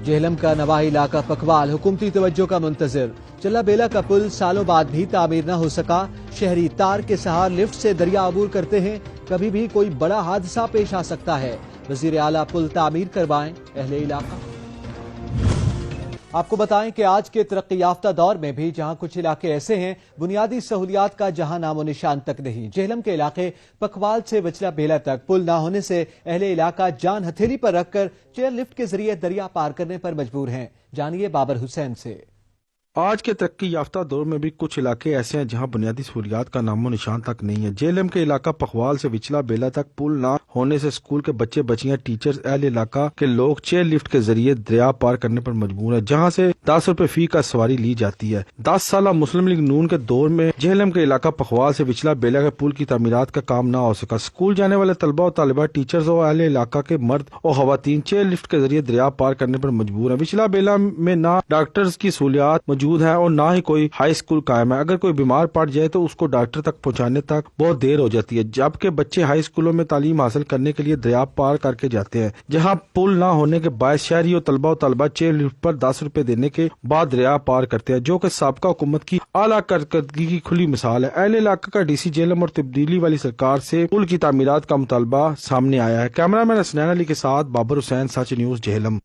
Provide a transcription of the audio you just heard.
جہلم کا نواحی علاقہ پکھوال حکومتی توجہ کا منتظر، چلا بیلا کا پل سالوں بعد بھی تعمیر نہ ہو سکا۔ شہری تار کے سہارے لفٹ سے دریا عبور کرتے ہیں، کبھی بھی کوئی بڑا حادثہ پیش آ سکتا ہے۔ وزیر اعلیٰ پل تعمیر کروائیں اہل علاقہ۔ آپ کو بتائیں کہ آج کے ترقی یافتہ دور میں بھی جہاں کچھ علاقے ایسے ہیں بنیادی سہولیات کا جہاں نام و نشان تک نہیں۔ جہلم کے علاقے پکھوال سے وچلا بیلا تک پل نہ ہونے سے اہل علاقہ جان ہتھیلی پر رکھ کر چیئر لفٹ کے ذریعے دریا پار کرنے پر مجبور ہیں۔ جانیے بابر حسین سے۔ آج کے ترقی یافتہ دور میں بھی کچھ علاقے ایسے ہیں جہاں بنیادی سہولیات کا نام و نشان تک نہیں ہے۔ جہلم کے علاقہ پکھوال سے وچلا بیلا تک پل نہ ہونے سے اسکول کے بچے بچیاں، ٹیچرز، اہل علاقہ کے لوگ چیئر لفٹ کے ذریعے دریا پار کرنے پر مجبور ہیں، جہاں سے 10 روپے فی کا سواری لی جاتی ہے۔ 10 سالہ مسلم لیگ نون کے دور میں جہلم کے علاقہ پکھوال سے وچلا بیلا کے پل کی تعمیرات کا کام نہ ہو سکا۔ اسکول جانے والے طلبہ و طالبات، ٹیچرز اور اہل علاقہ کے مرد اور خواتین چیئر لفٹ کے ذریعے دریا پار کرنے پر مجبور ہیں۔ وچلا بیلا میں نہ ڈاکٹرز کی سہولیات موجود ہیں اور نہ ہی کوئی ہائی اسکول قائم ہے۔ اگر کوئی بیمار پڑ جائے تو اس کو ڈاکٹر تک پہنچانے تک بہت دیر ہو جاتی ہے، جبکہ بچے ہائی اسکولوں میں تعلیم حاصل کرنے کے لیے دریا پار کر کے جاتے ہیں، جہاں پل نہ ہونے کے باعث شہری اور طلبہ و طالبات چیئر لفٹ پر 10 روپے دینے کے بعد دریا پار کرتے ہیں، جو کہ سابقہ حکومت کی اعلیٰ کارکردگی کی کھلی مثال ہے۔ اہل علاقہ کا ڈی سی جہلم اور تبدیلی والی سرکار سے پل کی تعمیرات کا مطالبہ سامنے آیا ہے۔ کیمرہ مین حسنین علی کے ساتھ بابر حسین، سچ نیوز، جہلم۔